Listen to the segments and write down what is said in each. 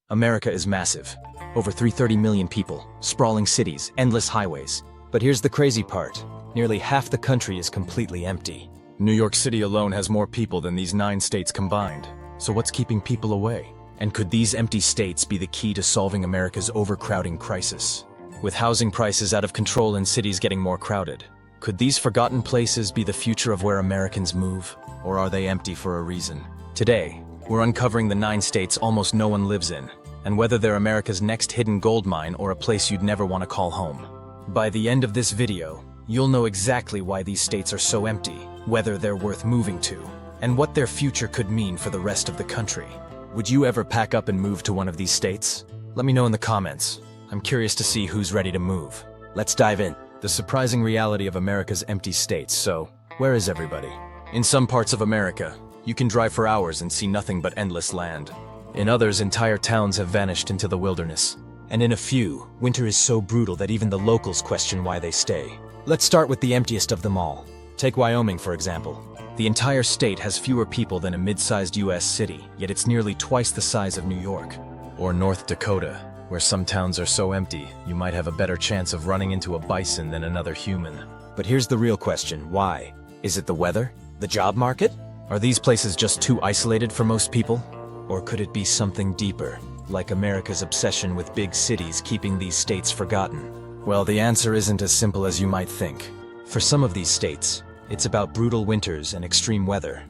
America is massive. Over 330 million people, sprawling cities, endless highways. But here's the crazy part. Nearly half the country is completely empty. New York City alone has more people than these 9 states combined. So what's keeping people away? And could these empty states be the key to solving America's overcrowding crisis? With housing prices out of control and cities getting more crowded, could these forgotten places be the future of where Americans move? Or are they empty for a reason? Today, we're uncovering the 9 states almost no one lives in, and whether they're America's next hidden gold mine or a place you'd never want to call home. By the end of this video, you'll know exactly why these states are so empty, whether they're worth moving to, and what their future could mean for the rest of the country. Would you ever pack up and move to one of these states? Let me know in the comments. I'm curious to see who's ready to move. Let's dive in. The surprising reality of America's empty states. So, where is everybody? In some parts of America, you can drive for hours and see nothing but endless land. In others, entire towns have vanished into the wilderness. And in a few, winter is so brutal that even the locals question why they stay. Let's start with the emptiest of them all. Take Wyoming, for example. The entire state has fewer people than a mid-sized US city, yet it's nearly twice the size of New York. Or North Dakota, where some towns are so empty, you might have a better chance of running into a bison than another human. But here's the real question, why? Is it the weather? The job market? Are these places just too isolated for most people? Or could it be something deeper, like America's obsession with big cities keeping these states forgotten? Well, the answer isn't as simple as you might think. For some of these states, it's about brutal winters and extreme weather.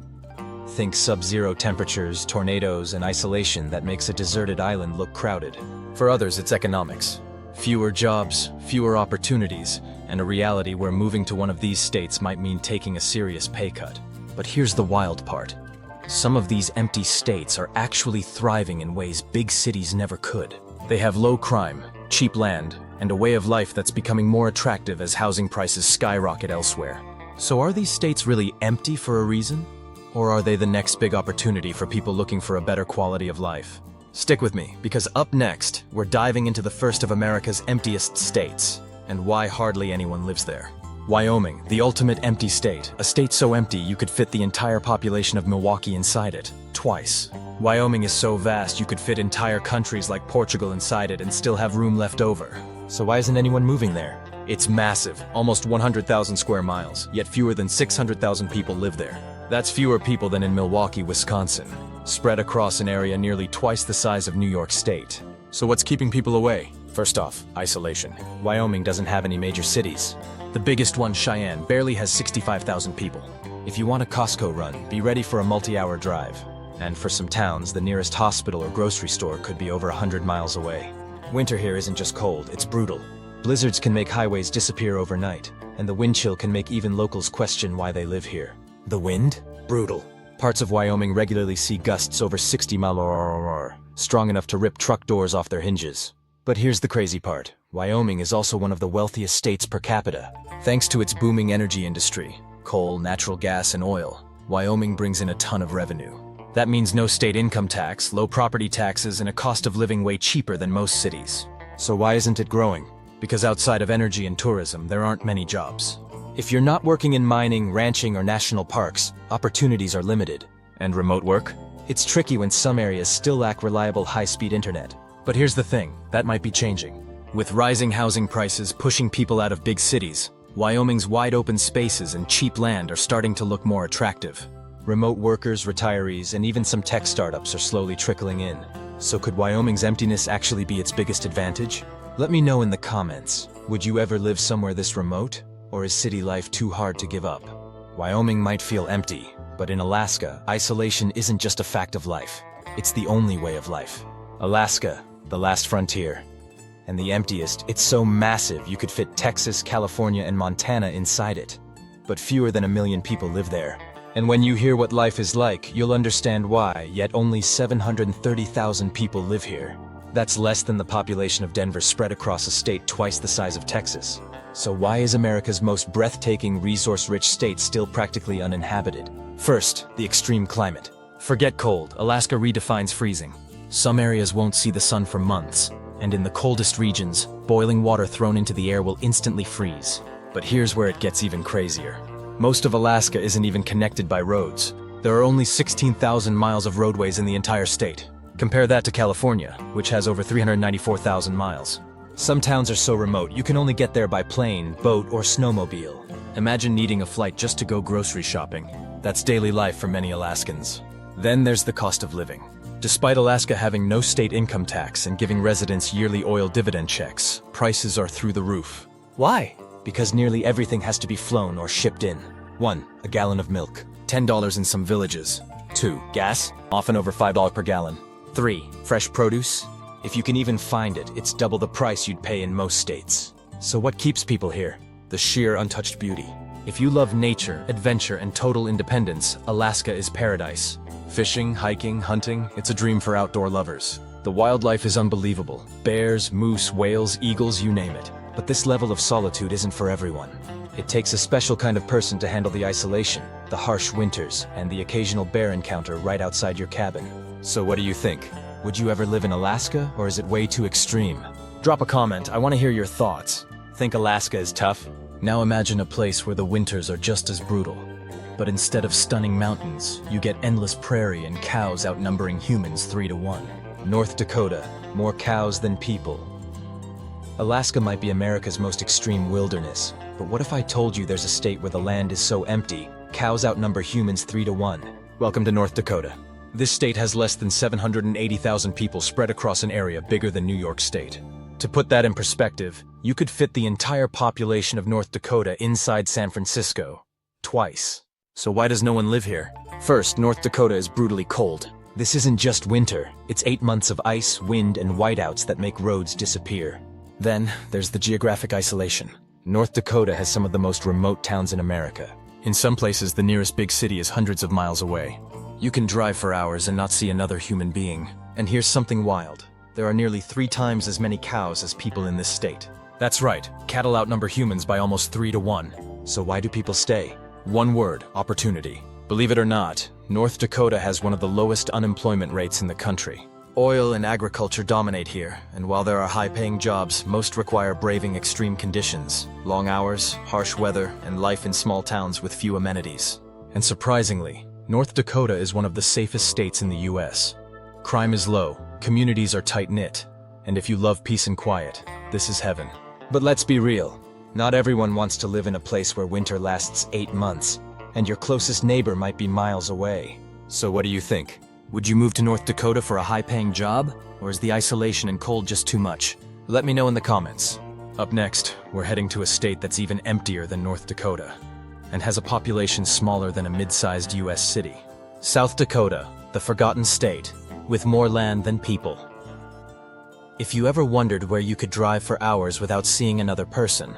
Think sub-zero temperatures, tornadoes, and isolation that makes a deserted island look crowded. For others, it's economics. Fewer jobs, fewer opportunities, and a reality where moving to one of these states might mean taking a serious pay cut. But here's the wild part. Some of these empty states are actually thriving in ways big cities never could. They have low crime, cheap land, and a way of life that's becoming more attractive as housing prices skyrocket elsewhere. So are these states really empty for a reason? Or are they the next big opportunity for people looking for a better quality of life? Stick with me, because up next, we're diving into the first of America's emptiest states, and why hardly anyone lives there. Wyoming, the ultimate empty state, a state so empty you could fit the entire population of Milwaukee inside it, twice. Wyoming is so vast you could fit entire countries like Portugal inside it and still have room left over. So why isn't anyone moving there? It's massive, almost 100,000 square miles, yet fewer than 600,000 people live there. That's fewer people than in Milwaukee, Wisconsin, spread across an area nearly twice the size of New York State. So what's keeping people away? First off, isolation. Wyoming doesn't have any major cities. The biggest one, Cheyenne, barely has 65,000 people. If you want a Costco run, be ready for a multi-hour drive. And for some towns, the nearest hospital or grocery store could be over 100 miles away. Winter here isn't just cold, it's brutal. Blizzards can make highways disappear overnight, and the wind chill can make even locals question why they live here. The wind? Brutal. Parts of Wyoming regularly see gusts over 60 mph, strong enough to rip truck doors off their hinges. But here's the crazy part. Wyoming is also one of the wealthiest states per capita. Thanks to its booming energy industry, coal, natural gas, and oil, Wyoming brings in a ton of revenue. That means no state income tax, low property taxes, and a cost of living way cheaper than most cities. So why isn't it growing? Because outside of energy and tourism, there aren't many jobs. If you're not working in mining, ranching, or national parks, opportunities are limited. And remote work? It's tricky when some areas still lack reliable high-speed internet. But here's the thing, that might be changing. With rising housing prices pushing people out of big cities, Wyoming's wide-open spaces and cheap land are starting to look more attractive. Remote workers, retirees, and even some tech startups are slowly trickling in. So could Wyoming's emptiness actually be its biggest advantage? Let me know in the comments. Would you ever live somewhere this remote? Or is city life too hard to give up? Wyoming might feel empty, but in Alaska, isolation isn't just a fact of life. It's the only way of life. Alaska, the last frontier. And the emptiest, it's so massive you could fit Texas, California, and Montana inside it. But fewer than 1 million people live there. And when you hear what life is like, you'll understand why, yet only 730,000 people live here. That's less than the population of Denver spread across a state twice the size of Texas. So why is America's most breathtaking, resource-rich state still practically uninhabited? First, the extreme climate. Forget cold, Alaska redefines freezing. Some areas won't see the sun for months, and in the coldest regions, boiling water thrown into the air will instantly freeze. But here's where it gets even crazier. Most of Alaska isn't even connected by roads. There are only 16,000 miles of roadways in the entire state. Compare that to California, which has over 394,000 miles. Some towns are so remote you can only get there by plane, boat, or snowmobile. Imagine needing a flight just to go grocery shopping. That's daily life for many Alaskans. Then there's the cost of living. Despite Alaska having no state income tax and giving residents yearly oil dividend checks, prices are through the roof. Why? Because nearly everything has to be flown or shipped in. 1. A gallon of milk, $10 in some villages. 2. Gas, often over $5 per gallon. 3. Fresh produce. If you can even find it, it's double the price you'd pay in most states. So what keeps people here? The sheer untouched beauty. If you love nature, adventure, and total independence, Alaska is paradise. Fishing, hiking, hunting, it's a dream for outdoor lovers. The wildlife is unbelievable. Bears, moose, whales, eagles, you name it. But this level of solitude isn't for everyone. It takes a special kind of person to handle the isolation, the harsh winters, and the occasional bear encounter right outside your cabin. So what do you think? Would you ever live in Alaska, or is it way too extreme? Drop a comment, I want to hear your thoughts. Think Alaska is tough? Now imagine a place where the winters are just as brutal. But instead of stunning mountains, you get endless prairie and cows outnumbering humans 3 to 1. North Dakota, more cows than people. Alaska might be America's most extreme wilderness, but what if I told you there's a state where the land is so empty, cows outnumber humans 3 to 1? Welcome to North Dakota. This state has less than 780,000 people spread across an area bigger than New York State. To put that in perspective, you could fit the entire population of North Dakota inside San Francisco. Twice. So why does no one live here? First, North Dakota is brutally cold. This isn't just winter, it's 8 months of ice, wind, and whiteouts that make roads disappear. Then, there's the geographic isolation. North Dakota has some of the most remote towns in America. In some places, the nearest big city is hundreds of miles away. You can drive for hours and not see another human being. And here's something wild. There are nearly 3 times as many cows as people in this state. That's right, cattle outnumber humans by almost 3 to 1. So why do people stay? One word, opportunity. Believe it or not, North Dakota has one of the lowest unemployment rates in the country. Oil and agriculture dominate here, and while there are high-paying jobs, most require braving extreme conditions, long hours, harsh weather, and life in small towns with few amenities. And surprisingly, North Dakota is one of the safest states in the US. Crime is low, communities are tight-knit, and if you love peace and quiet, this is heaven. But let's be real, not everyone wants to live in a place where winter lasts 8 months, and your closest neighbor might be miles away. So what do you think? Would you move to North Dakota for a high-paying job, or is the isolation and cold just too much? Let me know in the comments. Up next, we're heading to a state that's even emptier than North Dakota, and has a population smaller than a mid-sized US city. South Dakota, the forgotten state, with more land than people. If you ever wondered where you could drive for hours without seeing another person,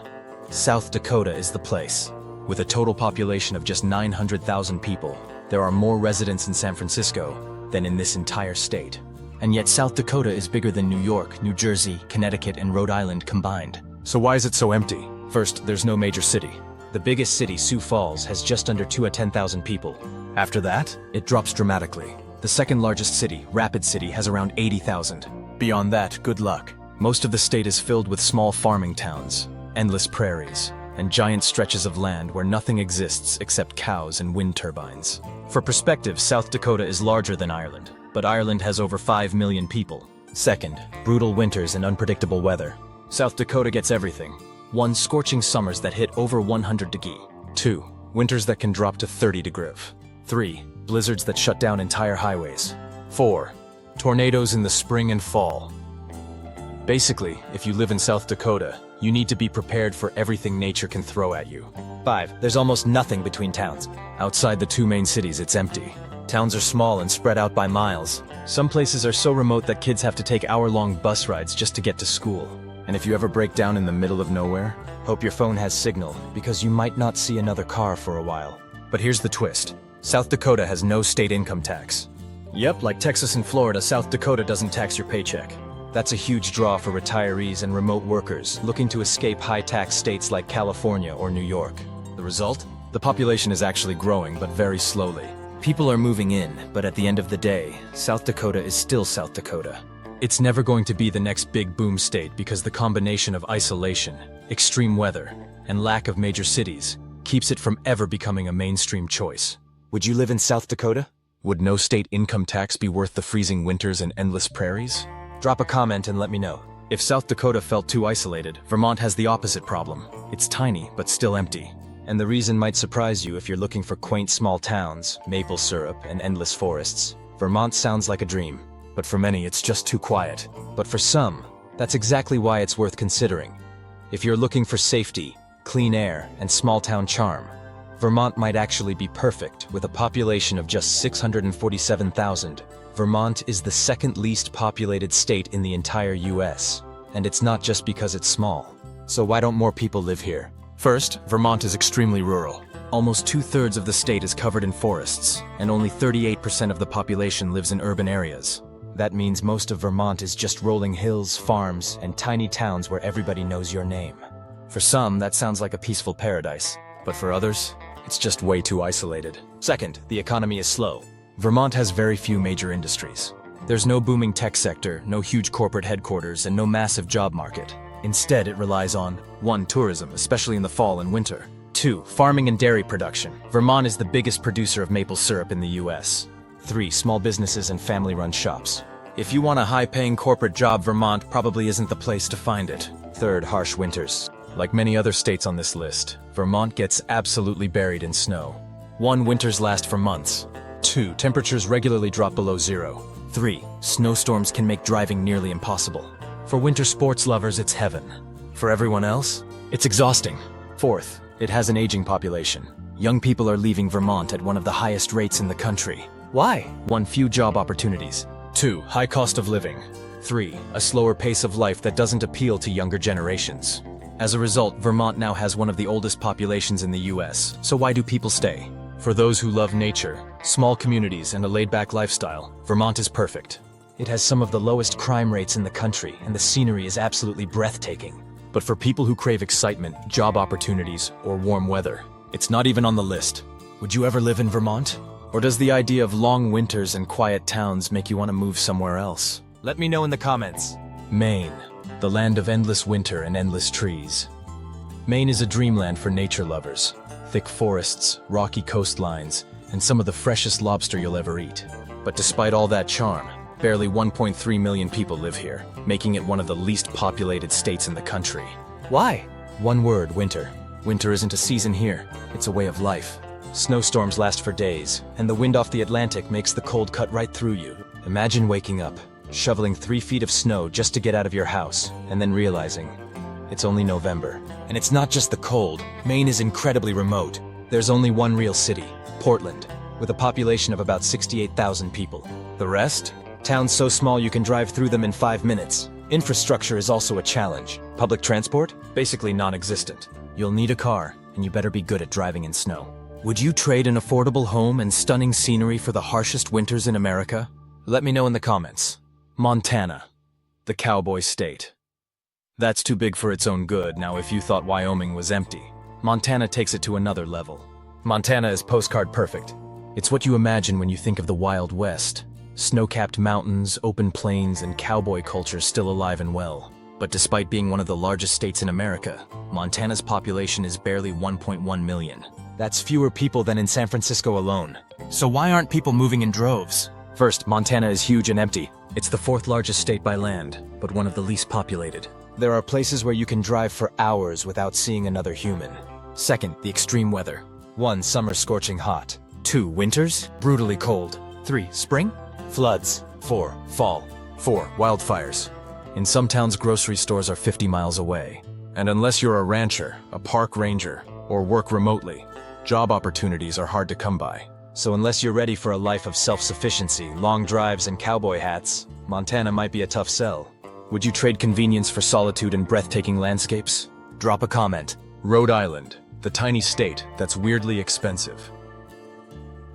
South Dakota is the place. With a total population of just 900,000 people, there are more residents in San Francisco than in this entire state. And yet South Dakota is bigger than New York, New Jersey, Connecticut, and Rhode Island combined. So why is it so empty? First, there's no major city. The biggest city, Sioux Falls, has just under 2 at 10,000 people. After that, it drops dramatically. The second largest city, Rapid City, has around 80,000. Beyond that, good luck. Most of the state is filled with small farming towns, endless prairies, and giant stretches of land where nothing exists except cows and wind turbines. For perspective, South Dakota is larger than Ireland, but Ireland has over 5 million people. Second, brutal winters and unpredictable weather. South Dakota gets everything. 1. Scorching summers that hit over 100 degrees. 2. Winters that can drop to 30 degrees. 3. Blizzards that shut down entire highways. 4. Tornadoes in the spring and fall. Basically, if you live in South Dakota, you need to be prepared for everything nature can throw at you. 5. There's almost nothing between towns. Outside the 2 main cities, it's empty. Towns are small and spread out by miles. Some places are so remote that kids have to take hour-long bus rides just to get to school. And if you ever break down in the middle of nowhere, hope your phone has signal, because you might not see another car for a while. But here's the twist. South Dakota has no state income tax. Yep, like Texas and Florida, South Dakota doesn't tax your paycheck. That's a huge draw for retirees and remote workers looking to escape high-tax states like California or New York. The result? The population is actually growing, but very slowly. People are moving in, but at the end of the day, South Dakota is still South Dakota. It's never going to be the next big boom state because the combination of isolation, extreme weather, and lack of major cities keeps it from ever becoming a mainstream choice. Would you live in South Dakota? Would no state income tax be worth the freezing winters and endless prairies? Drop a comment and let me know. If South Dakota felt too isolated, Vermont has the opposite problem. It's tiny, but still empty. And the reason might surprise you if you're looking for quaint small towns, maple syrup, and endless forests. Vermont sounds like a dream, but for many it's just too quiet. But for some, that's exactly why it's worth considering. If you're looking for safety, clean air, and small-town charm, Vermont might actually be perfect. With a population of just 647,000. Vermont is the second least populated state in the entire US. And it's not just because it's small. So why don't more people live here? First, Vermont is extremely rural. Almost 2/3 of the state is covered in forests, and only 38% of the population lives in urban areas. That means most of Vermont is just rolling hills, farms, and tiny towns where everybody knows your name. For some, that sounds like a peaceful paradise, but for others, it's just way too isolated. Second, the economy is slow. Vermont has very few major industries. There's no booming tech sector, no huge corporate headquarters, and no massive job market. Instead, it relies on 1. Tourism, especially in the fall and winter. 2. Farming and dairy production. Vermont is the biggest producer of maple syrup in the US. 3. Small businesses and family-run shops. If you want a high-paying corporate job, Vermont probably isn't the place to find it. 3. Harsh winters. Like many other states on this list, Vermont gets absolutely buried in snow. 1. Winters last for months. 2. Temperatures regularly drop below zero. 3. Snowstorms can make driving nearly impossible. For winter sports lovers, it's heaven. For everyone else, it's exhausting. 4th, it has an aging population. Young people are leaving Vermont at one of the highest rates in the country. Why? 1. Few job opportunities. 2. High cost of living. 3. A slower pace of life that doesn't appeal to younger generations. As a result, Vermont now has one of the oldest populations in the US. So why do people stay? For those who love nature, small communities, and a laid-back lifestyle, Vermont is perfect. It has some of the lowest crime rates in the country, and the scenery is absolutely breathtaking. But for people who crave excitement, job opportunities, or warm weather, it's not even on the list. Would you ever live in Vermont? Or does the idea of long winters and quiet towns make you want to move somewhere else? Let me know in the comments. Maine, the land of endless winter and endless trees. Maine is a dreamland for nature lovers. Thick forests, rocky coastlines, and some of the freshest lobster you'll ever eat. But despite all that charm, barely 1.3 million people live here, making it one of the least populated states in the country. Why? One word: winter. Winter isn't a season here, it's a way of life. Snowstorms last for days, and the wind off the Atlantic makes the cold cut right through you. Imagine waking up, shoveling 3 feet of snow just to get out of your house, and then realizing it's only November. And it's not just the cold. Maine is incredibly remote. There's only one real city, Portland, with a population of about 68,000 people. The rest? Towns so small you can drive through them in 5 minutes. Infrastructure is also a challenge. Public transport? Basically non-existent. You'll need a car, and you better be good at driving in snow. Would you trade an affordable home and stunning scenery for the harshest winters in America? Let me know in the comments. Montana, the cowboy state. That's too big for its own good. Now if you thought Wyoming was empty, Montana takes it to another level. Montana is postcard perfect. It's what you imagine when you think of the Wild West. Snow-capped mountains, open plains, and cowboy culture still alive and well. But despite being one of the largest states in America, Montana's population is barely 1.1 million. That's fewer people than in San Francisco alone. So why aren't people moving in droves? First, Montana is huge and empty. It's the 4th largest state by land, but one of the least populated. There are places where you can drive for hours without seeing another human. Second, the extreme weather. 1. Summer scorching hot. 2. Winters brutally cold. 3. Spring floods. 4. Fall. 4. Wildfires. In some towns, grocery stores are 50 miles away. And unless you're a rancher, a park ranger, or work remotely, job opportunities are hard to come by. So unless you're ready for a life of self-sufficiency, long drives, and cowboy hats, Montana might be a tough sell. Would you trade convenience for solitude and breathtaking landscapes? Drop a comment. Rhode Island, the tiny state that's weirdly expensive.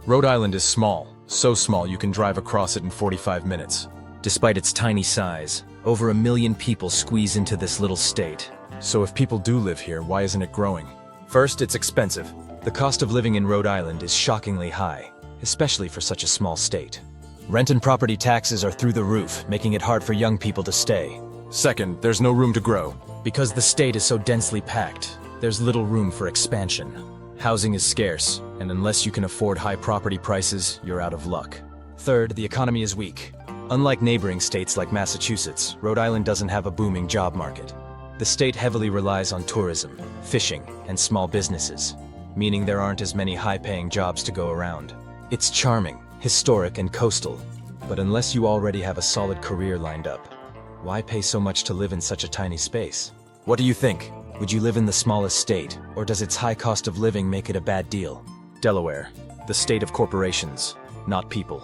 Rhode Island is small, so small you can drive across it in 45 minutes. Despite its tiny size, over 1 million people squeeze into this little state. So if people do live here, why isn't it growing? First, it's expensive. The cost of living in Rhode Island is shockingly high, especially for such a small state. Rent and property taxes are through the roof, making it hard for young people to stay. Second, there's no room to grow. Because the state is so densely packed, there's little room for expansion. Housing is scarce, and unless you can afford high property prices, you're out of luck. Third, the economy is weak. Unlike neighboring states like Massachusetts, Rhode Island doesn't have a booming job market. The state heavily relies on tourism, fishing, and small businesses, meaning there aren't as many high-paying jobs to go around. It's charming, historic, and coastal, but unless you already have a solid career lined up, why pay so much to live in such a tiny space? What do you think? Would you live in the smallest state, or does its high cost of living make it a bad deal? Delaware, the state of corporations, not people.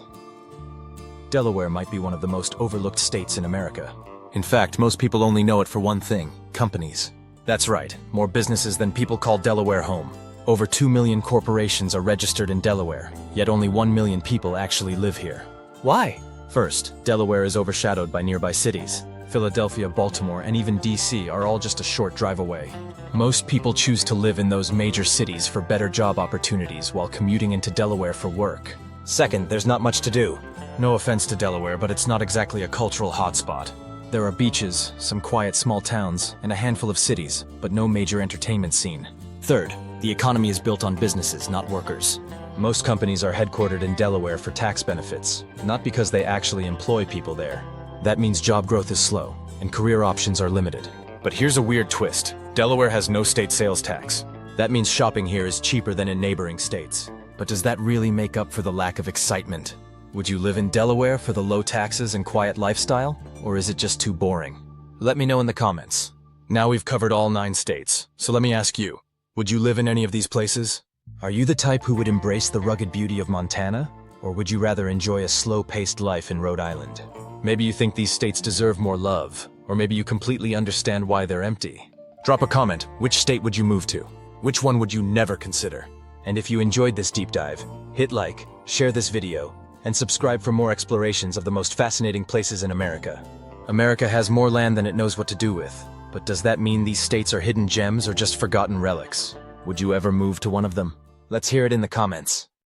Delaware might be one of the most overlooked states in America. In fact, most people only know it for one thing: companies. That's right, more businesses than people call Delaware home. Over 2 million corporations are registered in Delaware, yet only 1 million people actually live here. Why? First, Delaware is overshadowed by nearby cities. Philadelphia, Baltimore, and even DC are all just a short drive away. Most people choose to live in those major cities for better job opportunities while commuting into Delaware for work. Second, there's not much to do. No offense to Delaware, but it's not exactly a cultural hotspot. There are beaches, some quiet small towns, and a handful of cities, but no major entertainment scene. Third, the economy is built on businesses, not workers. Most companies are headquartered in Delaware for tax benefits, not because they actually employ people there. That means job growth is slow, and career options are limited. But here's a weird twist. Delaware has no state sales tax. That means shopping here is cheaper than in neighboring states. But does that really make up for the lack of excitement? Would you live in Delaware for the low taxes and quiet lifestyle, or is it just too boring? Let me know in the comments. Now we've covered all 9 states, so let me ask you, would you live in any of these places? Are you the type who would embrace the rugged beauty of Montana, or would you rather enjoy a slow-paced life in Rhode Island? Maybe you think these states deserve more love, or maybe you completely understand why they're empty. Drop a comment, which state would you move to? Which one would you never consider? And if you enjoyed this deep dive, hit like, share this video, and subscribe for more explorations of the most fascinating places in America. America has more land than it knows what to do with, but does that mean these states are hidden gems or just forgotten relics? Would you ever move to one of them? Let's hear it in the comments.